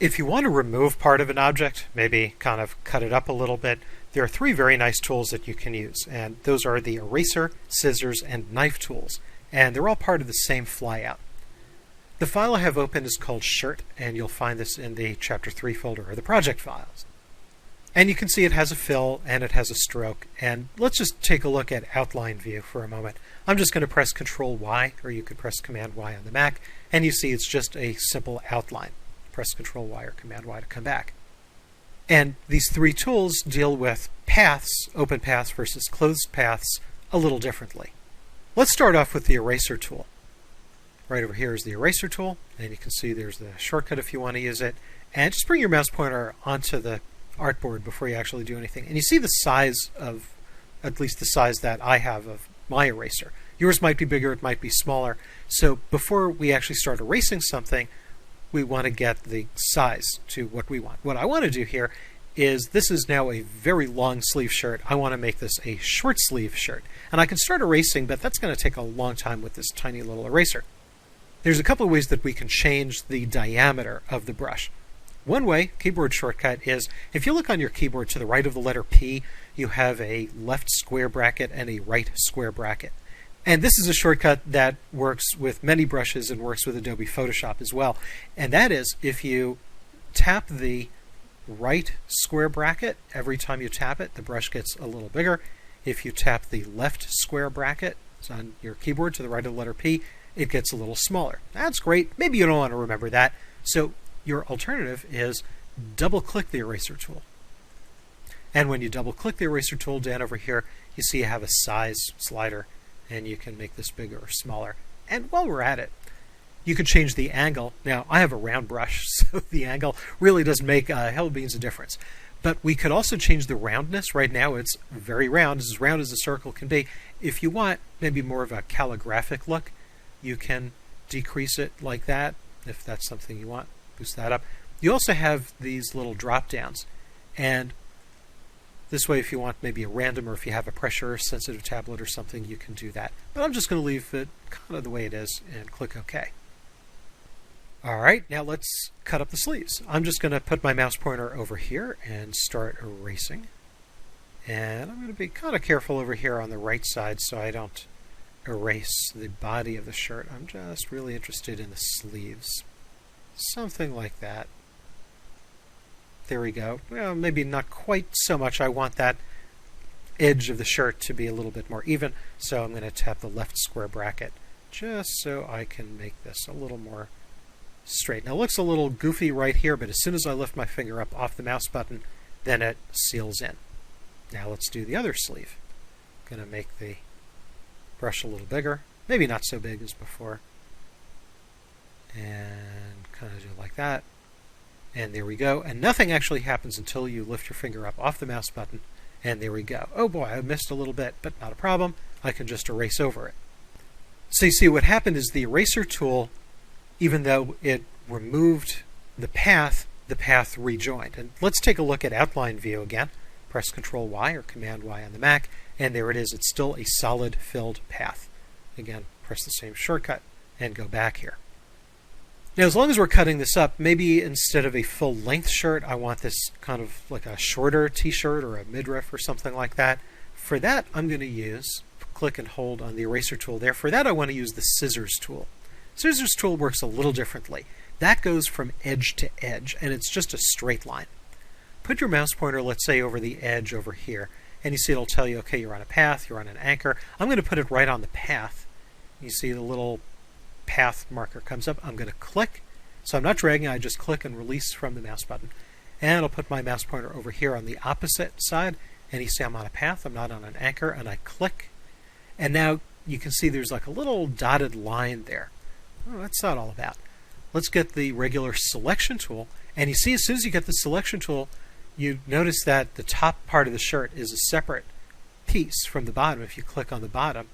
If you want to remove part of an object, maybe kind of cut it up a little bit, there are three very nice tools that you can use, and those are the eraser, scissors, and knife tools, and they're all part of the same flyout. The file I have open is called Shirt, and you'll find this in the Chapter 3 folder, or the project files. And you can see it has a fill and it has a stroke, and let's just take a look at Outline View for a moment. I'm just going to press Control Y, or you could press Command Y on the Mac, and you see it's just a simple outline. Press Control Y or Command Y to come back. And these three tools deal with paths, open paths versus closed paths, a little differently. Let's start off with the eraser tool. Right over here is the eraser tool, and you can see there's the shortcut if you want to use it. And just bring your mouse pointer onto the artboard before you actually do anything. And you see the size of, at least the size that I have of my eraser. Yours might be bigger, it might be smaller. So before we actually start erasing something, we want to get the size to what we want. What I want to do here is, this is now a very long sleeve shirt. I want to make this a short sleeve shirt. And I can start erasing, but that's going to take a long time with this tiny little eraser. There's a couple of ways that we can change the diameter of the brush. One way, keyboard shortcut, is if you look on your keyboard to the right of the letter P, you have a left square bracket and a right square bracket. And this is a shortcut that works with many brushes and works with Adobe Photoshop as well. And that is, if you tap the right square bracket, every time you tap it, the brush gets a little bigger. If you tap the left square bracket, it's on your keyboard to the right of the letter P, it gets a little smaller. That's great. Maybe you don't want to remember that. So your alternative is double-click the eraser tool. And when you double-click the eraser tool down over here, you see you have a size slider, and you can make this bigger or smaller. And while we're at it, you can change the angle. Now, I have a round brush, so the angle really doesn't make a hell of beans of difference. But we could also change the roundness. Right now it's very round as a circle can be. If you want maybe more of a calligraphic look, you can decrease it like that, if that's something you want. Boost that up. You also have these little drop downs, and this way if you want maybe a random, or if you have a pressure sensitive tablet or something, you can do that. But I'm just going to leave it kind of the way it is and click OK. Alright, now let's cut up the sleeves. I'm just going to put my mouse pointer over here and start erasing. And I'm going to be kind of careful over here on the right side so I don't erase the body of the shirt. I'm just really interested in the sleeves. Something like that. There we go. Well, maybe not quite so much. I want that edge of the shirt to be a little bit more even, so I'm going to tap the left square bracket just so I can make this a little more straight. Now it looks a little goofy right here, but as soon as I lift my finger up off the mouse button, then it seals in. Now let's do the other sleeve. I'm going to make the brush a little bigger, maybe not so big as before, and kind of do it like that. And there we go. And nothing actually happens until you lift your finger up off the mouse button, and there we go. Oh boy, I missed a little bit, but not a problem. I can just erase over it. So you see what happened is the eraser tool, even though it removed the path rejoined. And let's take a look at Outline View again. Press Control Y or Command Y on the Mac, and there it is. It's still a solid filled path. Again, press the same shortcut and go back here. Now, as long as we're cutting this up, maybe instead of a full-length shirt, I want this kind of like a shorter t-shirt or a midriff or something like that. For that, I'm going to use, click and hold on the eraser tool there. For that, I want to use the scissors tool. Scissors tool works a little differently. That goes from edge to edge, and it's just a straight line. Put your mouse pointer, let's say, over the edge over here, and you see it'll tell you, okay, you're on a path, you're on an anchor. I'm going to put it right on the path. You see the little path marker comes up. I'm going to click. So I'm not dragging, I just click and release from the mouse button. And I'll put my mouse pointer over here on the opposite side, and you see I'm on a path, I'm not on an anchor, and I click. And now you can see there's like a little dotted line there. Oh, that's not all about. Let's get the regular selection tool, and you see as soon as you get the selection tool, you notice that the top part of the shirt is a separate piece from the bottom. If you click on the bottom,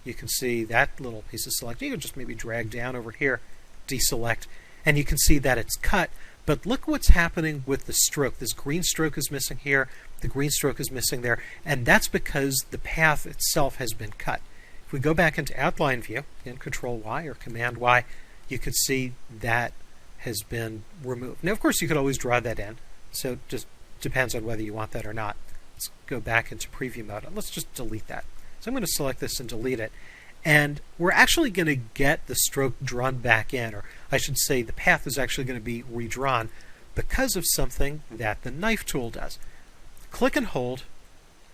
you can see that little piece is selected. You can just maybe drag down over here, deselect, and you can see that it's cut. But look what's happening with the stroke. This green stroke is missing here, the green stroke is missing there, and that's because the path itself has been cut. If we go back into Outline View, in Control Y or Command Y, you can see that has been removed. Now, of course, you could always draw that in, so it just depends on whether you want that or not. Let's go back into preview mode, and let's just delete that. So I'm going to select this and delete it. And we're actually going to get the stroke drawn back in, or I should say the path is actually going to be redrawn because of something that the knife tool does. Click and hold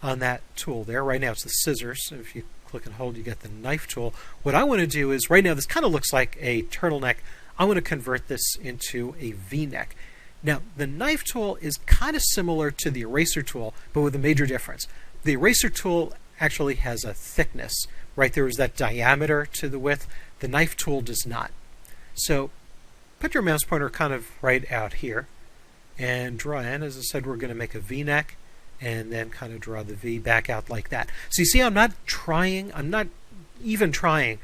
on that tool there. Right now it's the scissors. So if you click and hold, you get the knife tool. What I want to do is, right now this kind of looks like a turtleneck. I want to convert this into a V-neck. Now, the knife tool is kind of similar to the eraser tool, but with a major difference. The eraser tool actually has a thickness. Right, there is that diameter to the width. The knife tool does not. So put your mouse pointer kind of right out here and draw in. As I said, we're going to make a V-neck and then kind of draw the V back out like that. So you see, I'm not even trying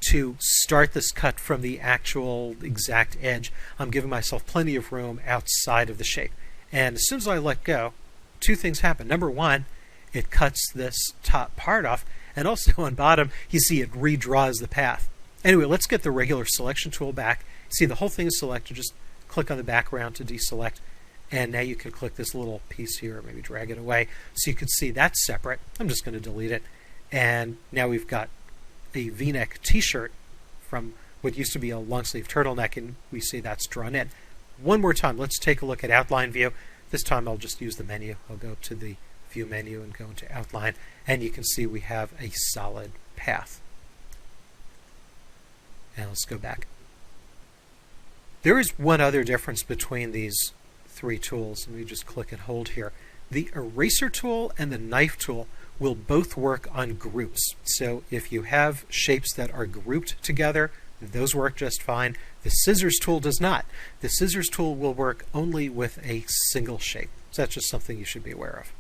to start this cut from the actual exact edge. I'm giving myself plenty of room outside of the shape. And as soon as I let go, two things happen. Number one, it cuts this top part off, and also on bottom, you see it redraws the path. Anyway, let's get the regular selection tool back. See, the whole thing is selected. Just click on the background to deselect, and now you can click this little piece here, or maybe drag it away, so you can see that's separate. I'm just going to delete it, and now we've got a V-neck t-shirt from what used to be a long-sleeve turtleneck, and we see that's drawn in. One more time, let's take a look at outline view. This time I'll just use the menu. I'll go to the view menu and go into outline, and you can see we have a solid path. Now let's go back. There is one other difference between these three tools, and we just click and hold here. The eraser tool and the knife tool will both work on groups. So if you have shapes that are grouped together, those work just fine. The scissors tool does not. The scissors tool will work only with a single shape. So that's just something you should be aware of.